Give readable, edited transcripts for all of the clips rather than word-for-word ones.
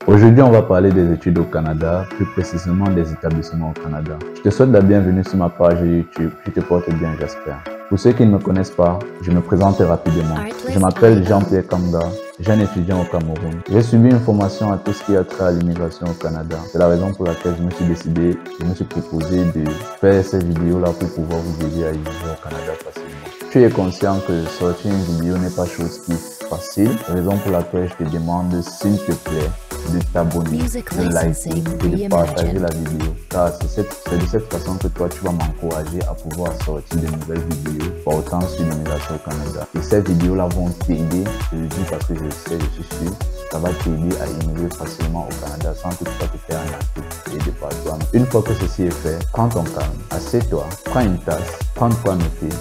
Aujourd'hui, on va parler des études au Canada, plus précisément des établissements au Canada. Je te souhaite la bienvenue sur ma page YouTube. Tu te portes bien, j'espère. Pour ceux qui ne me connaissent pas, je me présente rapidement. Je m'appelle Jean-Pierre Kanga, jeune étudiant au Cameroun. J'ai subi une formation à tout ce qui a trait à l'immigration au Canada. C'est la raison pour laquelle je me suis proposé de faire cette vidéo-là pour pouvoir vous aider à immigrer au Canada facilement. Tu es conscient que sortir une vidéo n'est pas chose qui est facile, raison pour laquelle je te demande, s'il te plaît, de t'abonner, de liker et de partager la vidéo, car c'est de cette façon que toi tu vas m'encourager à pouvoir sortir de nouvelles vidéos portant sur l'immigration au Canada. Et ces vidéos là vont t'aider, je le dis parce que je sais, je suis sûr, ça va t'aider à immigrer facilement au Canada sans toutefois te faire un article et de partout. Une fois que ceci est fait, prends ton calme, assieds-toi, prends une tasse, prends de quoi noter,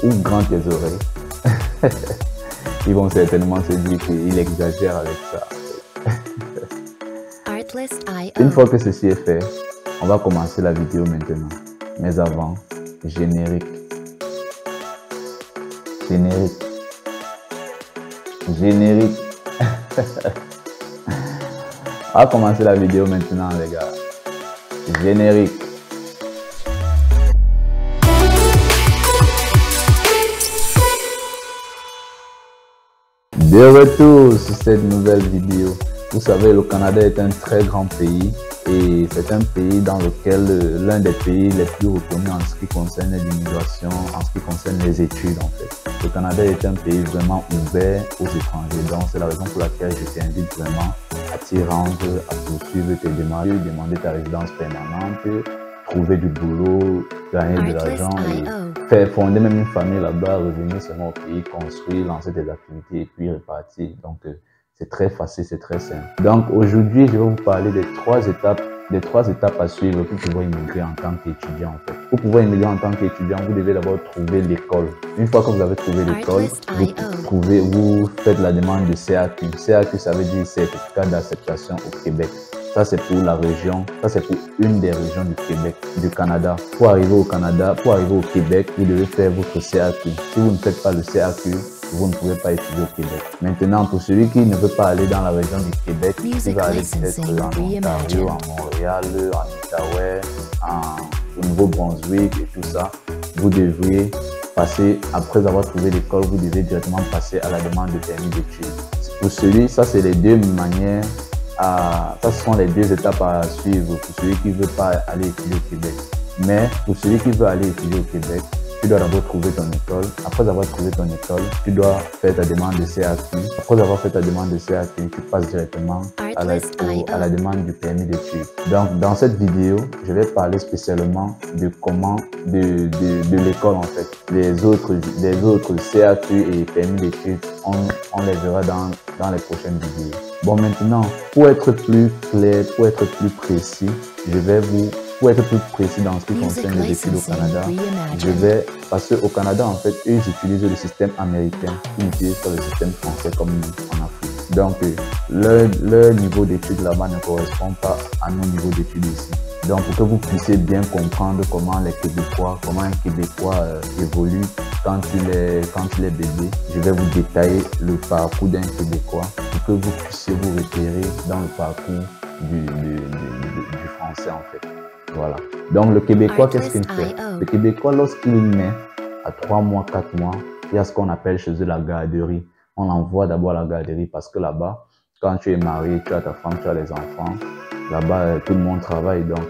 ouvre grand tes oreilles. Ils vont certainement se dire qu'il exagère avec ça. Une fois que ceci est fait, on va commencer la vidéo maintenant. Mais avant, générique. Générique. Générique. On va commencer la vidéo maintenant, les gars. Générique. De retour sur cette nouvelle vidéo. Vous savez, le Canada est un très grand pays et c'est un pays dans lequel l'un des pays les plus reconnus en ce qui concerne l'immigration, en ce qui concerne les études en fait. Le Canada est un pays vraiment ouvert aux étrangers, donc c'est la raison pour laquelle je t'invite vraiment à t'y rendre, à poursuivre tes démarches, demander ta résidence permanente, trouver du boulot, gagner de l'argent et faire fonder même une famille là-bas, revenir seulement au pays, construire, lancer des activités et puis repartir. Donc c'est très facile, c'est très simple. Donc aujourd'hui, je vais vous parler des trois étapes à suivre pour pouvoir immigrer en tant qu'étudiant en fait. Pour pouvoir immigrer en tant qu'étudiant, vous devez d'abord trouver l'école. Une fois que vous avez trouvé l'école, vous faites la demande de CAQ. CAQ, ça veut dire certificat d'acceptation au Québec. Ça, c'est pour la région, ça, c'est pour une des régions du Québec, du Canada. Pour arriver au Canada, pour arriver au Québec, vous devez faire votre CAQ. Si vous ne faites pas le CAQ, vous ne pouvez pas étudier au Québec. Maintenant, pour celui qui ne veut pas aller dans la région du Québec, il va aller peut-être en Ontario, en Montréal, en Outaouais, au Nouveau-Brunswick et tout ça. Vous devriez passer, après avoir trouvé l'école, vous devez directement passer à la demande de permis d'études. Pour celui, ça c'est les deux manières. Ça, ce sont les deux étapes à suivre pour celui qui ne veut pas aller étudier au Québec. Mais pour celui qui veut aller étudier au Québec, tu dois d'abord trouver ton école. Après avoir trouvé ton école, tu dois faire ta demande de CAQ. Après avoir fait ta demande de CAQ, tu passes directement à la demande du permis d'études. Donc, dans cette vidéo, je vais parler spécialement de de l'école en fait. Les autres CAQ et permis d'études, on les verra dans les prochaines vidéos. Bon, maintenant, pour être plus clair, pour être plus précis, pour être plus précis dans ce qui concerne les études au Canada, parce qu'au Canada, en fait, eux, ils utilisent le système américain, ils n'utilisent pas le système français comme nous en Afrique. Donc, leur niveau d'études là-bas ne correspond pas à nos niveaux d'études ici. Donc, pour que vous puissiez bien comprendre comment un Québécois évolue quand il est bébé, je vais vous détailler le parcours d'un Québécois pour que vous puissiez vous repérer dans le parcours du français en fait. Voilà. Donc le Québécois, qu'est-ce qu'il fait? Le Québécois, lorsqu'il naît, à 3 mois, 4 mois, il y a ce qu'on appelle chez eux la garderie. On l'envoie d'abord à la garderie parce que là-bas, quand tu es marié, tu as ta femme, tu as les enfants, là-bas, tout le monde travaille, donc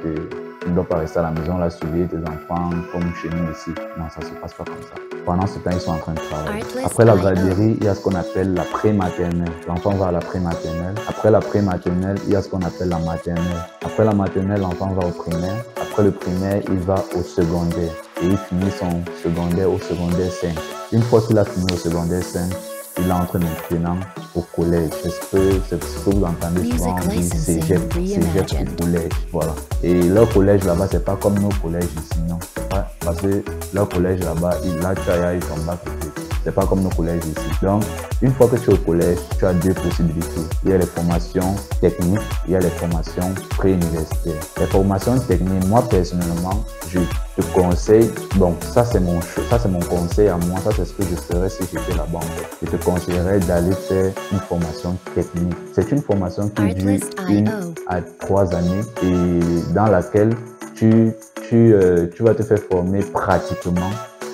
tu ne dois pas rester à la maison là, surveiller tes enfants comme chez nous ici. Non, ça ne se passe pas comme ça. Pendant ce temps, ils sont en train de travailler. Après la garderie, il y a ce qu'on appelle la pré-maternelle. L'enfant va à la pré-maternelle. Après la pré-maternelle, il y a ce qu'on appelle la maternelle. Après la maternelle, l'enfant va au primaire. Après le primaire, il va au secondaire. Et il finit son secondaire au secondaire 5. Une fois qu'il a fini au secondaire 5, il entre maintenant au collège. C'est ce que vous entendez souvent dire cégep au collège. Voilà. Et leur collège là-bas, c'est pas comme nos collèges ici, non. C'est pas parce que leur collège là-bas, là tu as eu ton bac. C'est pas comme nos collèges ici. Donc, une fois que tu es au collège, tu as deux possibilités. Il y a les formations techniques, il y a les formations pré-universitaires. Les formations techniques, moi personnellement, je te conseille, bon, ça c'est mon conseil à moi, ça c'est ce que je ferais si j'étais là-bas en fait. Je te conseillerais d'aller faire une formation technique. C'est une formation qui dure 1 à 3 années et dans laquelle tu vas te faire former pratiquement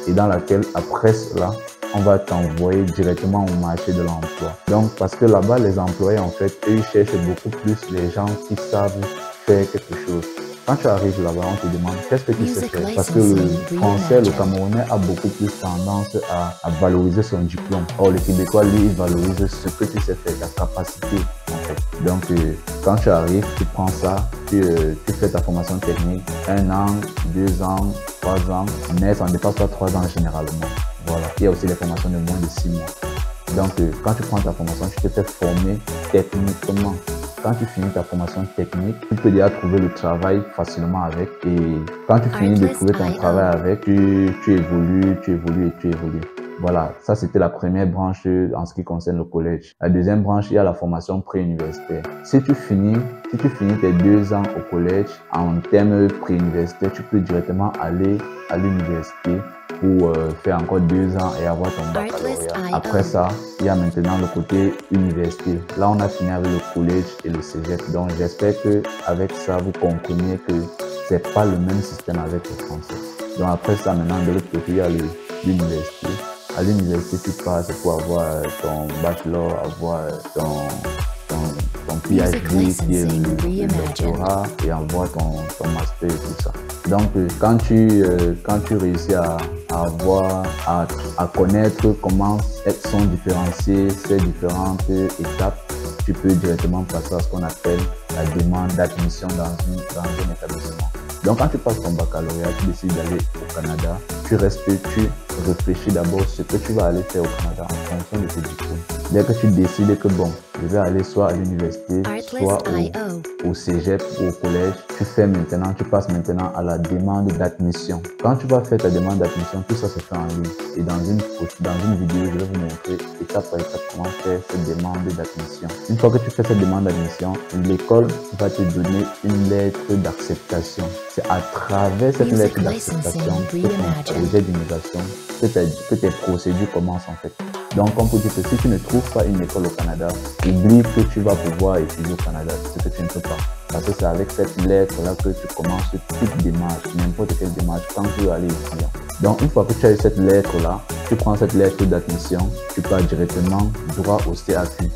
et dans laquelle après cela, on va t'envoyer directement au marché de l'emploi. Donc, parce que là-bas, les employés, en fait, eux, ils cherchent beaucoup plus les gens qui savent faire quelque chose. Quand tu arrives là-bas, on te demande qu'est-ce que tu sais faire. Parce que le français, le Camerounais a beaucoup plus tendance à valoriser son diplôme. Or, le Québécois, lui, il valorise ce que tu sais faire, ta capacité, en fait. Donc, quand tu arrives, tu prends ça, tu fais ta formation technique, 1 an, 2 ans, 3 ans, mais ça ne dépasse pas 3 ans généralement. Voilà. Il y a aussi les formations de moins de 6 mois. Donc, quand tu prends ta formation, tu te fais former techniquement. Quand tu finis ta formation technique, tu peux déjà trouver le travail facilement avec. Et quand tu finis de trouver ton travail avec, tu évolues. Voilà, ça c'était la première branche en ce qui concerne le collège. La deuxième branche, il y a la formation pré-universitaire. Si tu finis tes 2 ans au collège, en termes pré-universitaire, tu peux directement aller à l'université pour faire encore 2 ans et avoir ton baccalauréat. Après ça, il y a maintenant le côté université. Là, on a fini avec le collège et le cégep. Donc, j'espère que avec ça, vous comprenez que c'est pas le même système avec le français. Donc, après ça, maintenant, de l'autre côté, il y a l'université. À l'université, tu passes pour avoir ton bachelor, avoir ton PhD qui est le doctorat et avoir ton master et tout ça. Donc, quand tu réussis à connaître comment sont différenciées ces différentes étapes, tu peux directement passer à ce qu'on appelle la demande d'admission dans un établissement. Donc, quand tu passes ton baccalauréat, tu décides d'aller au Canada, tu réfléchis d'abord ce que tu vas aller faire au Canada en fonction de tes diplômes. Dès que tu décides que bon, je vais aller soit à l'université, soit au cégep ou au collège, tu passes maintenant à la demande d'admission. Quand tu vas faire ta demande d'admission, tout ça se fait en ligne. Et dans une vidéo, je vais vous montrer étape par étape comment faire cette demande d'admission. Une fois que tu fais cette demande d'admission, l'école va te donner une lettre d'acceptation. C'est à travers cette lettre d'acceptation que ton projet d'immigration, que tes procédures commencent en fait. Donc, on peut dire que si tu ne trouves pas une école au Canada, oublie que tu vas pouvoir étudier au Canada, ce que tu ne peux pas. Parce que c'est avec cette lettre-là que tu commences toute démarche, n'importe quelle démarche, quand tu veux aller étudier. Donc, une fois que tu as eu cette lettre-là, tu prends cette lettre d'admission, tu pars directement droit au CAQ.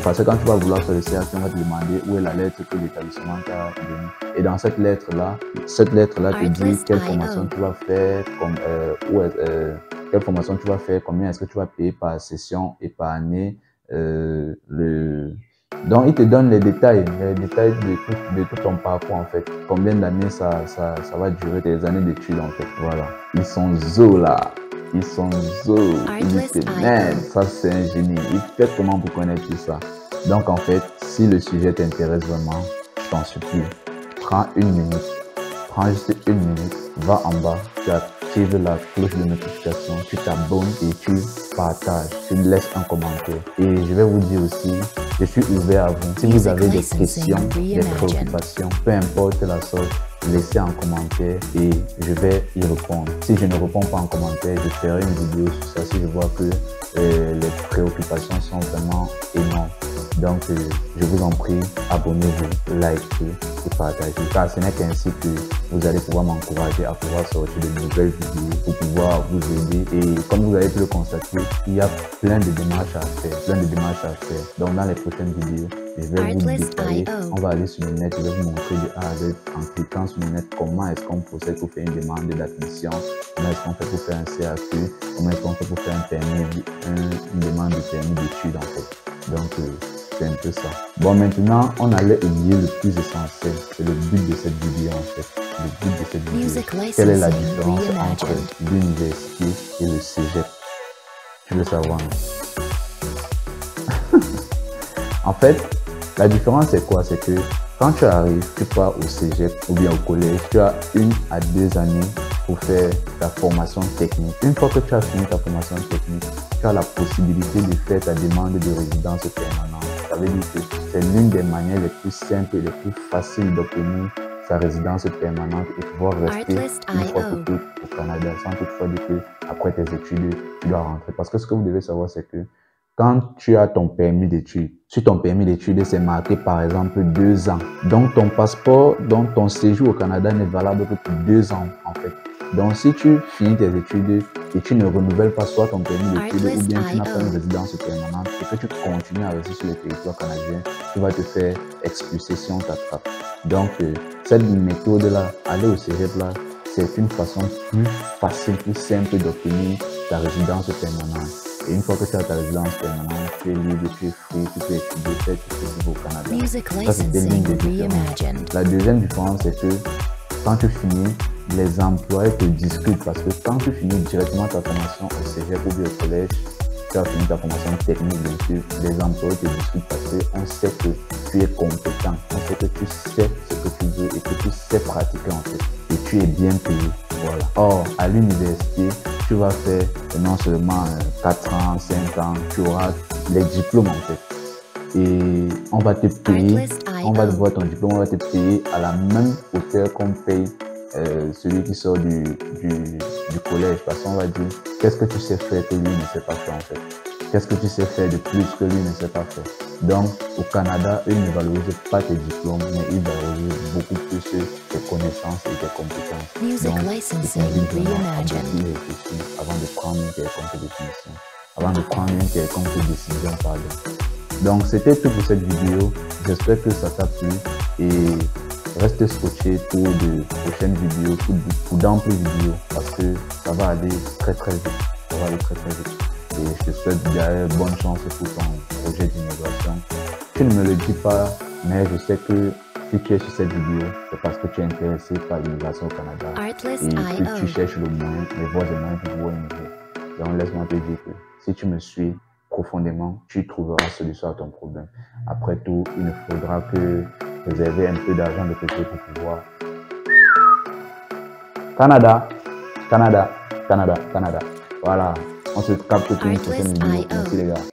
Parce que quand tu vas vouloir faire le CAQ, on va te demander où est la lettre que l'établissement t'a donnée. Et dans cette lettre-là te dit quelle formation tu vas faire, quelle formation tu vas faire, combien est-ce que tu vas payer par session et par année. Donc, il te donne les détails de tout ton parcours en fait. Combien d'années ça va durer, tes années d'études en fait. Voilà. Ils sont zo là. Ils sont zo. Ils disent, merde, ça c'est un génie. Il fait comment pour connaître tout ça. Donc en fait, si le sujet t'intéresse vraiment, je t'en supplie, prends 1 minute. Prends juste 1 minute. Va en bas. Tu actives la cloche de notification. Tu t'abonnes et tu partages. Tu laisses un commentaire. Et je vais vous dire aussi, je suis ouvert à vous. Si vous avez des questions, des préoccupations, peu importe la sorte, laissez en commentaire et je vais y répondre. Si je ne réponds pas en commentaire, je ferai une vidéo sur ça si je vois que les préoccupations sont vraiment énormes. Donc, je vous en prie, abonnez-vous, likez et partagez. Car ce n'est qu'ainsi que vous allez pouvoir m'encourager à pouvoir sortir de nouvelles vidéos pour pouvoir vous aider. Et comme vous avez pu le constater, il y a plein de démarches à faire. Donc, dans les prochaines vidéos, je vais vous détailler. On va aller sur le net, je vais vous montrer de A à Z en cliquant sur le net comment est-ce qu'on procède pour faire une demande d'admission, comment est-ce qu'on fait pour faire un CAQ, comment est-ce qu'on fait pour faire un permis, une demande de permis d'études en fait. Donc, c'est un peu ça. Bon, maintenant, on allait oublier le plus essentiel. C'est le but de cette vidéo en fait. Le but de cette vidéo. Quelle est la différence entre l'université et le cégep? Tu veux savoir? En fait, la différence c'est quoi? C'est que Quand tu arrives, tu pars au cégep ou bien au collège, tu as 1 à 2 années pour faire ta formation technique. Une fois que tu as fini ta formation technique, tu as la possibilité de faire ta demande de résidence permanente. Ça veut dire que c'est l'une des manières les plus simples et les plus faciles d'obtenir sa résidence permanente et pouvoir rester une fois pour toutes au Canada sans toutefois dire que après tes études, tu dois rentrer. Parce que ce que vous devez savoir, c'est que quand tu as ton permis d'études, sur ton permis d'études, c'est marqué par exemple 2 ans. Donc ton passeport, donc ton séjour au Canada n'est valable que pour 2 ans en fait. Donc si tu finis tes études et tu ne renouvelles pas soit ton permis d'études ou bien tu n'as pas une résidence permanente et que tu continues à rester sur le territoire canadien, tu vas te faire expulser si on t'attrape. Donc cette méthode-là, aller au cégep là, c'est une façon plus facile, plus simple d'obtenir ta résidence permanente. Et une fois que tu as ta résidence permanente, tu es libre, tu es free, tu peux étudier, faire tout ce que tu veux au Canada. Ça, c'est l'une des différences. La deuxième différence, c'est que quand tu finis, les employés te discutent parce que quand tu finis directement ta formation au cégep ou bien au collège, tu as fini ta formation technique, bien sûr, les employés te discutent parce qu'on sait que tu es compétent, on sait que tu sais ce que tu veux et que tu sais pratiquer en fait. Et tu es bien payé. Voilà. Or, à l'université, tu vas faire non seulement 4 ans, 5 ans, tu auras les diplômes en fait. Et on va te payer, on va voir ton diplôme, on va te payer à la même hauteur qu'on paye celui qui sort du collège. Parce qu'on va dire, qu'est-ce que tu sais faire que lui ne sait pas faire en fait? Qu'est-ce que tu sais faire de plus que lui ne sait pas faire? Donc, au Canada, eux ne valorisent pas tes diplômes, mais ils valorisent beaucoup plus tes connaissances et tes compétences. Donc, avant de prendre une quelconque définition, avant de prendre une quelconque décision, pardon. Donc, c'était tout pour cette vidéo. J'espère que ça t'a plu et reste scotché pour de prochaines vidéos, pour d'amples vidéos, parce que ça va aller très très vite. Ça va aller très très vite. Et je te souhaite d'ailleurs bonne chance pour ton projet d'immigration. Tu ne me le dis pas, mais je sais que si tu es sur cette vidéo, c'est parce que tu es intéressé par l'immigration au Canada et que tu cherches le moyen, les voies et moyens pour pouvoir immigrer. Donc laisse-moi te dire que si tu me suis profondément, tu trouveras solution à ton problème. Après tout, il ne faudra que réserver un peu d'argent de côté pour pouvoir. Canada, Canada, Canada, Canada. Voilà. On se capte pour une prochaine vidéo. Merci les gars.